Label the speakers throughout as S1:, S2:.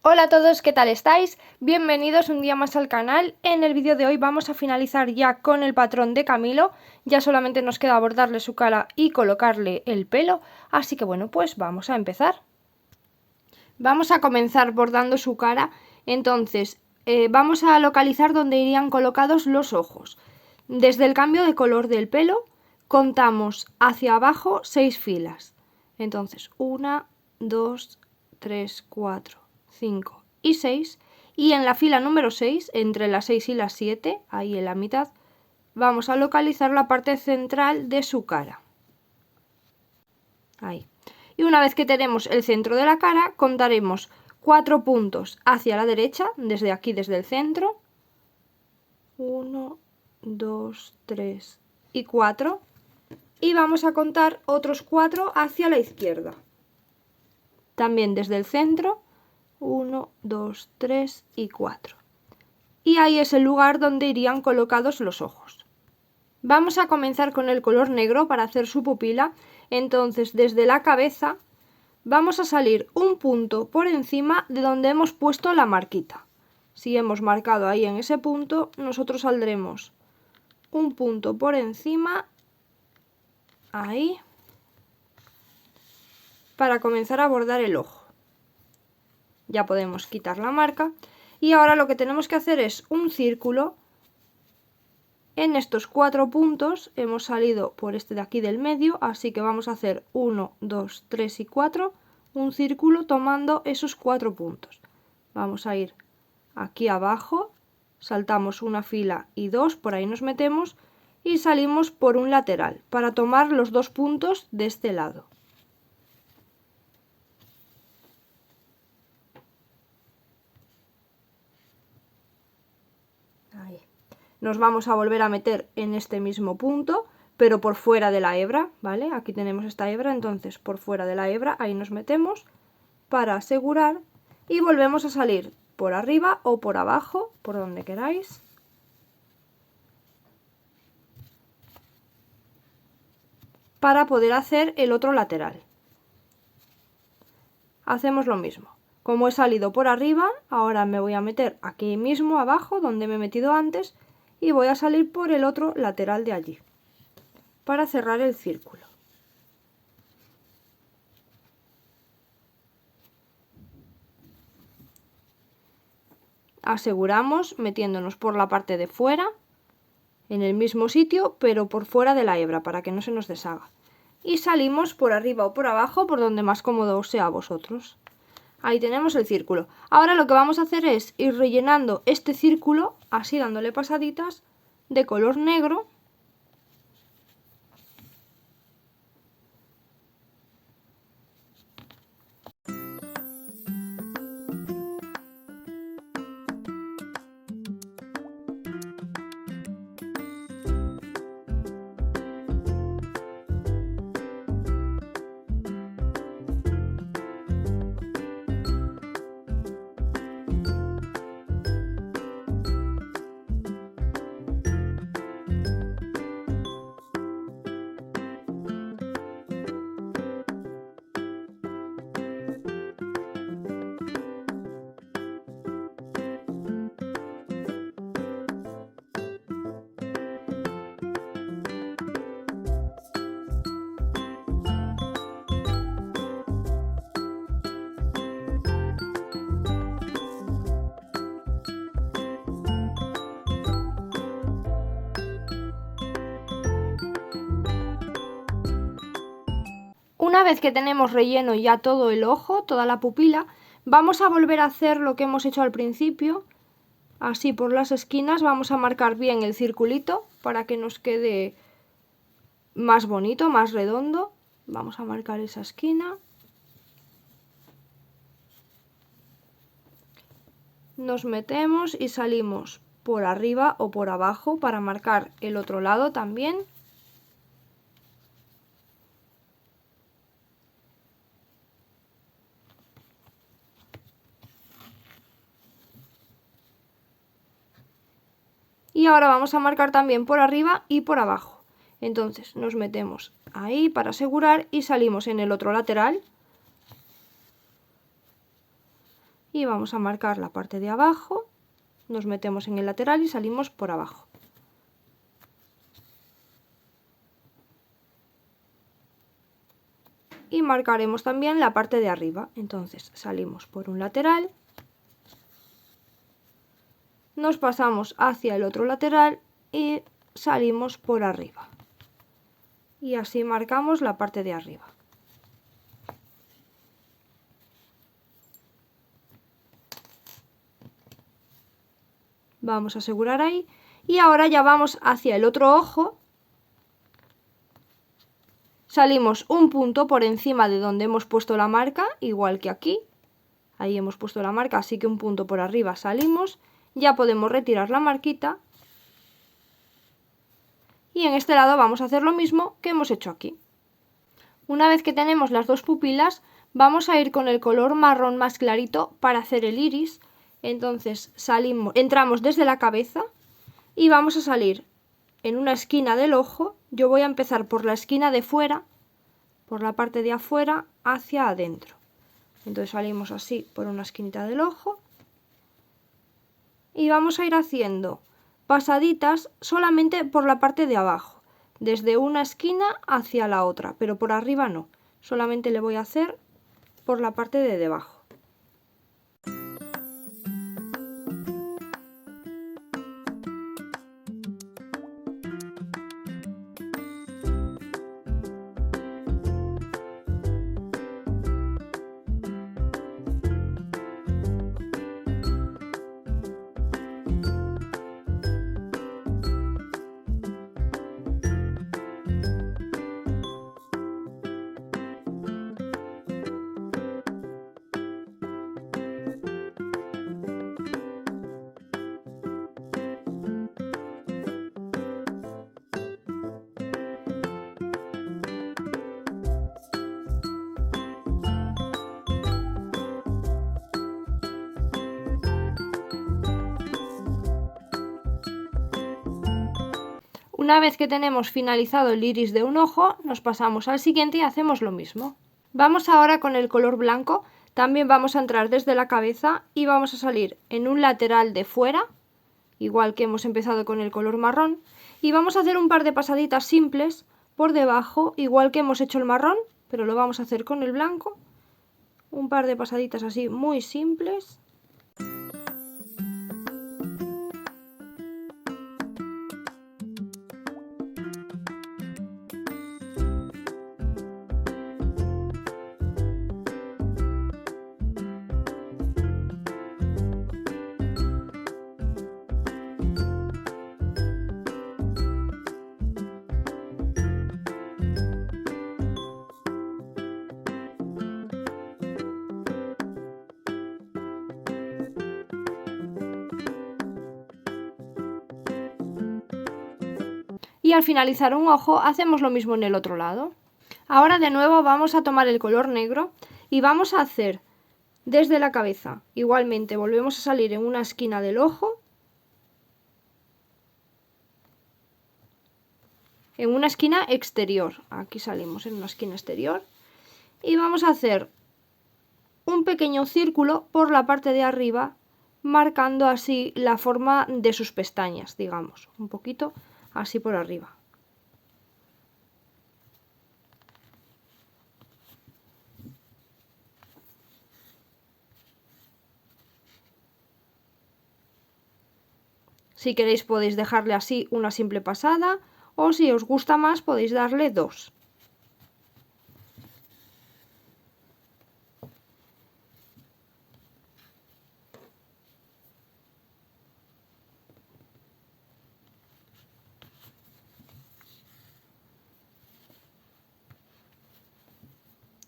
S1: Hola a todos, ¿qué tal estáis? Bienvenidos un día más al canal. En el vídeo de hoy vamos a finalizar ya con el patrón de Camilo. Ya solamente nos queda bordarle su cara y colocarle el pelo. Así que bueno, pues vamos a empezar. Vamos a comenzar bordando su cara. Entonces, vamos a localizar dónde irían colocados los ojos. Desde el cambio de color del pelo, contamos hacia abajo 6 filas. Entonces, 1, 2, 3, 4, 5 y 6. Y en la fila número 6, entre las 6 y las 7, ahí en la mitad, vamos a localizar la parte central de su cara. Ahí. Y una vez que tenemos el centro de la cara, contaremos 4 puntos hacia la derecha, desde aquí, desde el centro. 1, 2, 3 y 4. Y vamos a contar otros 4 hacia la izquierda. También desde el centro. 1, 2, 3 y 4. Y ahí es el lugar donde irían colocados los ojos. Vamos a comenzar con el color negro para hacer su pupila. Entonces, desde la cabeza vamos a salir un punto por encima de donde hemos puesto la marquita. Si hemos marcado ahí en ese punto, nosotros saldremos un punto por encima, ahí, para comenzar a bordar el ojo. Ya podemos quitar la marca y ahora lo que tenemos que hacer es un círculo. En estos 4 puntos hemos salido por este de aquí del medio, así que vamos a hacer 1, 2, 3 y 4, un círculo tomando esos 4 puntos. Vamos a ir aquí abajo, saltamos una fila y 2, por ahí nos metemos y salimos por un lateral para tomar los 2 puntos de este lado. Ahí. Nos vamos a volver a meter en este mismo punto, pero por fuera de la hebra, ¿vale? Aquí tenemos esta hebra, entonces por fuera de la hebra, ahí nos metemos para asegurar y volvemos a salir por arriba o por abajo, por donde queráis. Para poder hacer el otro lateral. Hacemos lo mismo. Como he salido por arriba, ahora me voy a meter aquí mismo abajo, donde me he metido antes, y voy a salir por el otro lateral de allí, para cerrar el círculo. Aseguramos metiéndonos por la parte de fuera, en el mismo sitio, pero por fuera de la hebra, para que no se nos deshaga. Y salimos por arriba o por abajo, por donde más cómodo os sea a vosotros. Ahí tenemos el círculo. Ahora lo que vamos a hacer es ir rellenando este círculo, así dándole pasaditas, de color negro. Una vez que tenemos relleno ya todo el ojo, toda la pupila, vamos a volver a hacer lo que hemos hecho al principio. Así por las esquinas vamos a marcar bien el circulito para que nos quede más bonito, más redondo. Vamos a marcar esa esquina. Nos metemos y salimos por arriba o por abajo para marcar el otro lado también. Y ahora vamos a marcar también por arriba y por abajo. Entonces nos metemos ahí para asegurar y salimos en el otro lateral. y vamos a marcar la parte de abajo, nos metemos en el lateral y salimos por abajo. Y marcaremos también la parte de arriba. Entonces salimos por un lateral, nos pasamos hacia el otro lateral y salimos por arriba. Y así marcamos la parte de arriba. Vamos a asegurar ahí y ahora ya vamos hacia el otro ojo. Salimos un punto por encima de donde hemos puesto la marca, igual que aquí. Ahí hemos puesto la marca, así que un punto por arriba salimos. Ya podemos retirar la marquita. Y en este lado vamos a hacer lo mismo que hemos hecho aquí. Una vez que tenemos las dos pupilas, vamos a ir con el color marrón más clarito para hacer el iris. Entonces entramos desde la cabeza y vamos a salir en una esquina del ojo. Yo voy a empezar por la esquina de fuera, por la parte de afuera hacia adentro. Entonces salimos así por una esquinita del ojo y vamos a ir haciendo pasaditas solamente por la parte de abajo, desde una esquina hacia la otra, pero por arriba no, solamente le voy a hacer por la parte de debajo. Una vez que tenemos finalizado el iris de un ojo, nos pasamos al siguiente y hacemos lo mismo. Vamos ahora con el color blanco, también vamos a entrar desde la cabeza y vamos a salir en un lateral de fuera, igual que hemos empezado con el color marrón, y vamos a hacer un par de pasaditas simples por debajo, igual que hemos hecho el marrón, pero lo vamos a hacer con el blanco. Un par de pasaditas así muy simples. Y al finalizar un ojo hacemos lo mismo en el otro lado. Ahora de nuevo vamos a tomar el color negro y vamos a hacer desde la cabeza. Igualmente volvemos a salir en una esquina del ojo, en una esquina exterior. Aquí salimos en una esquina exterior y vamos a hacer un pequeño círculo por la parte de arriba, marcando así la forma de sus pestañas, digamos, un poquito así por arriba. Si queréis podéis dejarle así una simple pasada o si os gusta más podéis darle dos.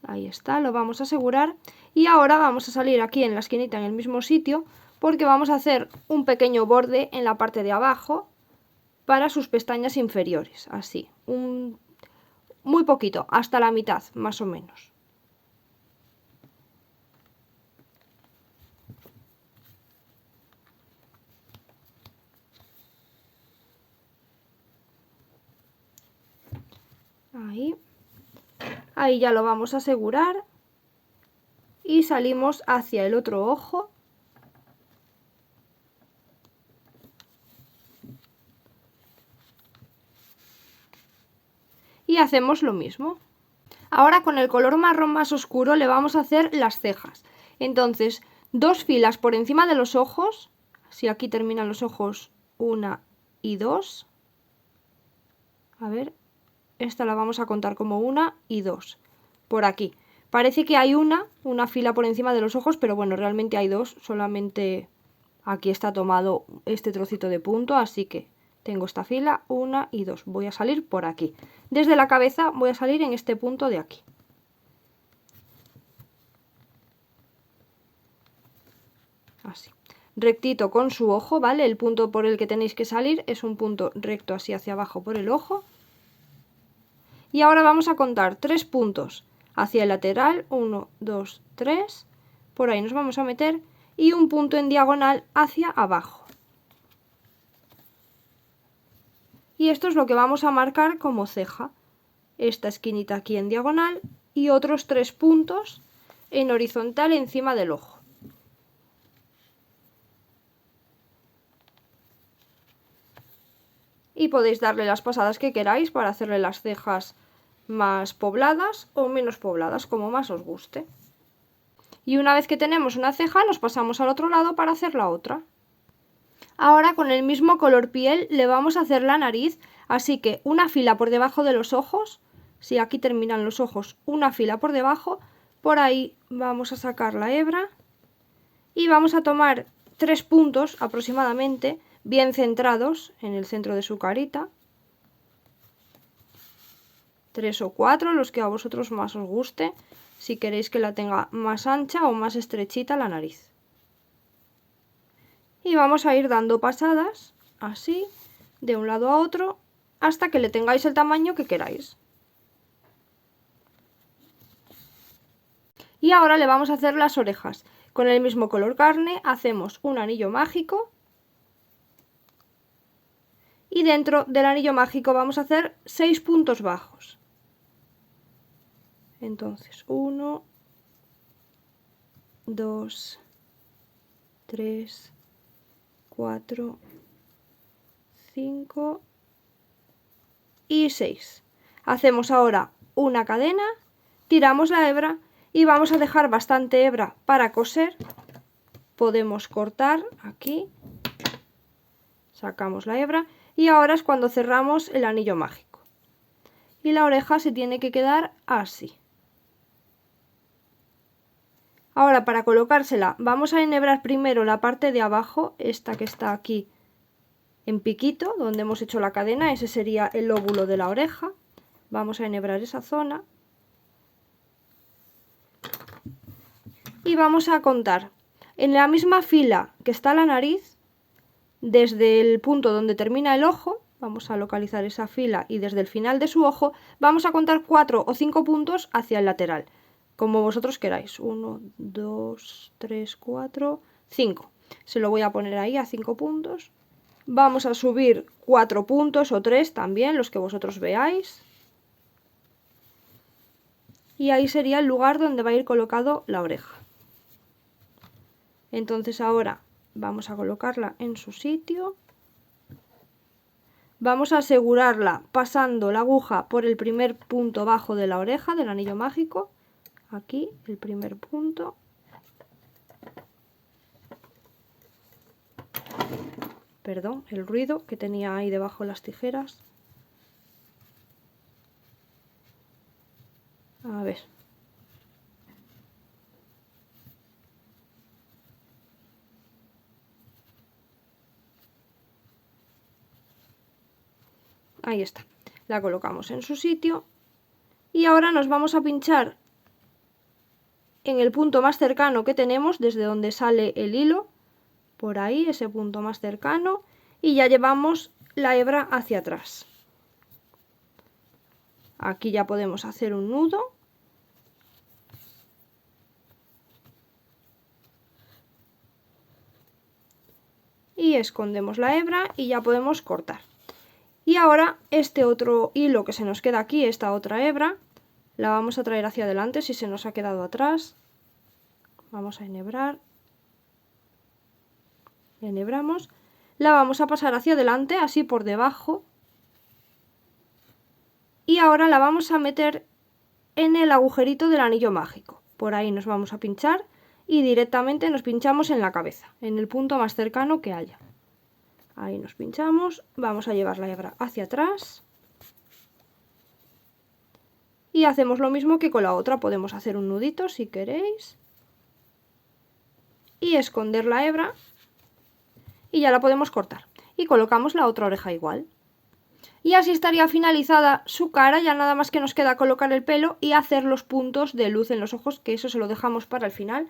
S1: Ahí está, lo vamos a asegurar y ahora vamos a salir aquí en la esquinita en el mismo sitio porque vamos a hacer un pequeño borde en la parte de abajo para sus pestañas inferiores, así, muy poquito, hasta la mitad más o menos. Ahí ya lo vamos a asegurar y salimos hacia el otro ojo. Y hacemos lo mismo. Ahora con el color marrón más oscuro le vamos a hacer las cejas. Entonces, 2 filas por encima de los ojos. Si aquí terminan los ojos, 1 y 2. A ver, esta la vamos a contar como 1 y 2. Por aquí. Parece que hay una fila por encima de los ojos, pero bueno, realmente hay 2. Solamente aquí está tomado este trocito de punto, así que tengo esta fila, 1 y 2. Voy a salir por aquí. Desde la cabeza voy a salir en este punto de aquí. Así. Rectito con su ojo, ¿vale? El punto por el que tenéis que salir es un punto recto así hacia abajo por el ojo. Y ahora vamos a contar 3 puntos hacia el lateral, 1, 2, 3. Por ahí nos vamos a meter y un punto en diagonal hacia abajo. Y esto es lo que vamos a marcar como ceja. Esta esquinita aquí en diagonal y otros 3 puntos en horizontal encima del ojo. Y podéis darle las pasadas que queráis para hacerle las cejas más pobladas o menos pobladas, como más os guste. Y una vez que tenemos una ceja, nos pasamos al otro lado para hacer la otra. Ahora con el mismo color piel le vamos a hacer la nariz, así que una fila por debajo de los ojos. Si aquí terminan los ojos, una fila por debajo, por ahí vamos a sacar la hebra y vamos a tomar 3 puntos aproximadamente, bien centrados en el centro de su carita. 3 o 4, los que a vosotros más os guste, si queréis que la tenga más ancha o más estrechita la nariz. Y vamos a ir dando pasadas, así, de un lado a otro, hasta que le tengáis el tamaño que queráis. Y ahora le vamos a hacer las orejas. Con el mismo color carne hacemos un anillo mágico. Y dentro del anillo mágico vamos a hacer 6 puntos bajos. Entonces, 1, 2, 3, 4, 5 y 6. Hacemos ahora una cadena, tiramos la hebra y vamos a dejar bastante hebra para coser. Podemos cortar aquí, sacamos la hebra y ahora es cuando cerramos el anillo mágico. Y la oreja se tiene que quedar así. Ahora para colocársela vamos a enhebrar primero la parte de abajo, esta que está aquí en piquito, donde hemos hecho la cadena, ese sería el lóbulo de la oreja. Vamos a enhebrar esa zona. Y vamos a contar en la misma fila que está la nariz, desde el punto donde termina el ojo, vamos a localizar esa fila y desde el final de su ojo vamos a contar 4 o 5 puntos hacia el lateral, como vosotros queráis. 1, 2, 3, 4, 5. Se lo voy a poner ahí a 5 puntos. Vamos a subir 4 puntos o 3 también, los que vosotros veáis. Y ahí sería el lugar donde va a ir colocado la oreja. Entonces ahora vamos a colocarla en su sitio. Vamos a asegurarla pasando la aguja por el primer punto bajo de la oreja del anillo mágico. Aquí el primer punto. Perdón, el ruido que tenía ahí debajo las tijeras. A ver. Ahí está. La colocamos en su sitio. Y ahora nos vamos a pinchar en el punto más cercano que tenemos, desde donde sale el hilo. Por ahí, ese punto más cercano. Y ya llevamos la hebra hacia atrás. Aquí ya podemos hacer un nudo. Y escondemos la hebra y ya podemos cortar. Y ahora este otro hilo que se nos queda aquí, esta otra hebra, la vamos a traer hacia adelante si se nos ha quedado atrás. Vamos a enhebrar. Enhebramos. La vamos a pasar hacia adelante, así por debajo. Y ahora la vamos a meter en el agujerito del anillo mágico. Por ahí nos vamos a pinchar y directamente nos pinchamos en la cabeza, en el punto más cercano que haya. Ahí nos pinchamos, vamos a llevar la hebra hacia atrás. Y hacemos lo mismo que con la otra, podemos hacer un nudito si queréis. Y esconder la hebra. Y ya la podemos cortar. Y colocamos la otra oreja igual. Y así estaría finalizada su cara, ya nada más que nos queda colocar el pelo y hacer los puntos de luz en los ojos, que eso se lo dejamos para el final,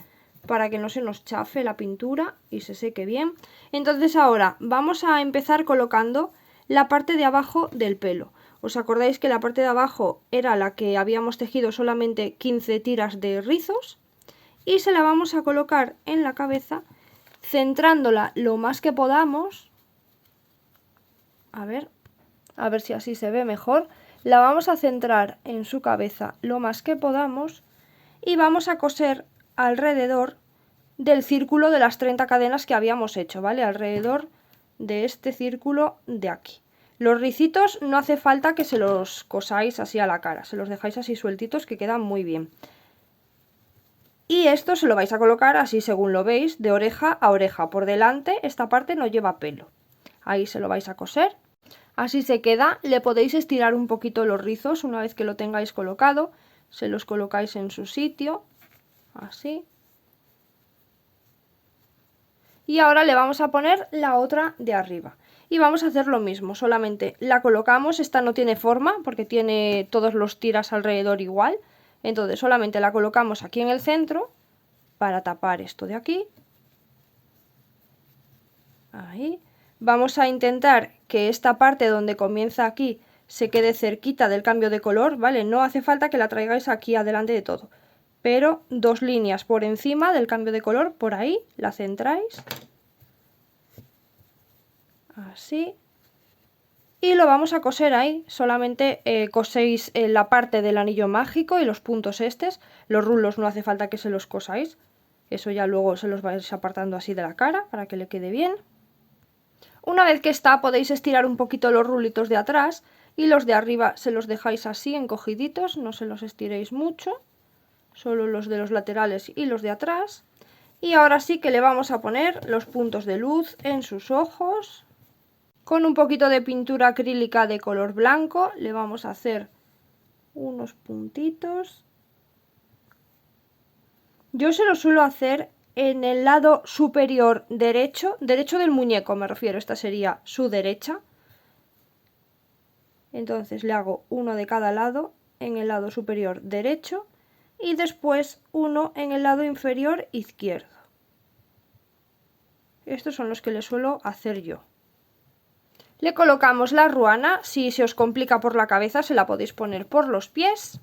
S1: para que no se nos chafe la pintura y se seque bien. Entonces ahora vamos a empezar colocando la parte de abajo del pelo. ¿Os acordáis que la parte de abajo era la que habíamos tejido solamente 15 tiras de rizos? Y se la vamos a colocar en la cabeza, centrándola lo más que podamos. A ver si así se ve mejor. La vamos a centrar en su cabeza lo más que podamos y vamos a coser alrededor del círculo de las 30 cadenas que habíamos hecho, ¿vale? Alrededor de este círculo de aquí. Los ricitos no hace falta que se los cosáis así a la cara, se los dejáis así sueltitos que quedan muy bien. Y esto se lo vais a colocar así según lo veis, de oreja a oreja. Por delante esta parte no lleva pelo. Ahí se lo vais a coser. Así se queda. Le podéis estirar un poquito los rizos una vez que lo tengáis colocado. Se los colocáis en su sitio. Así. Y ahora le vamos a poner la otra de arriba. Y vamos a hacer lo mismo, solamente la colocamos, esta no tiene forma porque tiene todos los tiras alrededor igual. Entonces solamente la colocamos aquí en el centro para tapar esto de aquí. Ahí. Vamos a intentar que esta parte donde comienza aquí se quede cerquita del cambio de color, ¿vale? No hace falta que la traigáis aquí adelante de todo. Pero 2 líneas por encima del cambio de color, por ahí, la centráis. Así. Y lo vamos a coser ahí, solamente coséis la parte del anillo mágico y los puntos estos. Los rulos no hace falta que se los cosáis, eso ya luego se los vais apartando así de la cara para que le quede bien. Una vez que está, podéis estirar un poquito los rulitos de atrás y los de arriba se los dejáis así encogiditos, no se los estiréis mucho, solo los de los laterales y los de atrás. Y ahora sí que le vamos a poner los puntos de luz en sus ojos. Con un poquito de pintura acrílica de color blanco le vamos a hacer unos puntitos. Yo se lo suelo hacer en el lado superior derecho del muñeco me refiero, esta sería su derecha. Entonces le hago uno de cada lado en el lado superior derecho y después uno en el lado inferior izquierdo. Estos son los que le suelo hacer yo. Le colocamos la ruana, si se os complica por la cabeza se la podéis poner por los pies.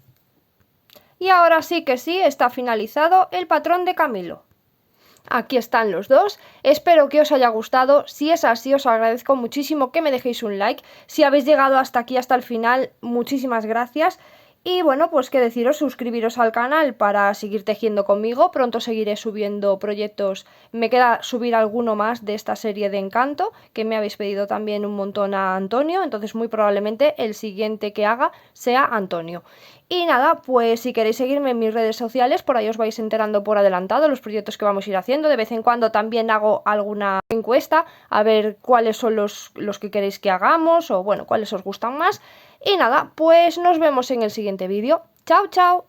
S1: Y ahora sí que sí, está finalizado el patrón de Camilo. Aquí están los dos, espero que os haya gustado, si es así os agradezco muchísimo que me dejéis un like, si habéis llegado hasta aquí, hasta el final, muchísimas gracias. Y bueno, pues que deciros, suscribiros al canal para seguir tejiendo conmigo, pronto seguiré subiendo proyectos, me queda subir alguno más de esta serie de Encanto, que me habéis pedido también un montón a Antonio, entonces muy probablemente el siguiente que haga sea Antonio. Y nada, pues si queréis seguirme en mis redes sociales, por ahí os vais enterando por adelantado los proyectos que vamos a ir haciendo, de vez en cuando también hago alguna encuesta, a ver cuáles son los que queréis que hagamos, o bueno, cuáles os gustan más. Y nada, pues nos vemos en el siguiente vídeo. ¡Chao, chao!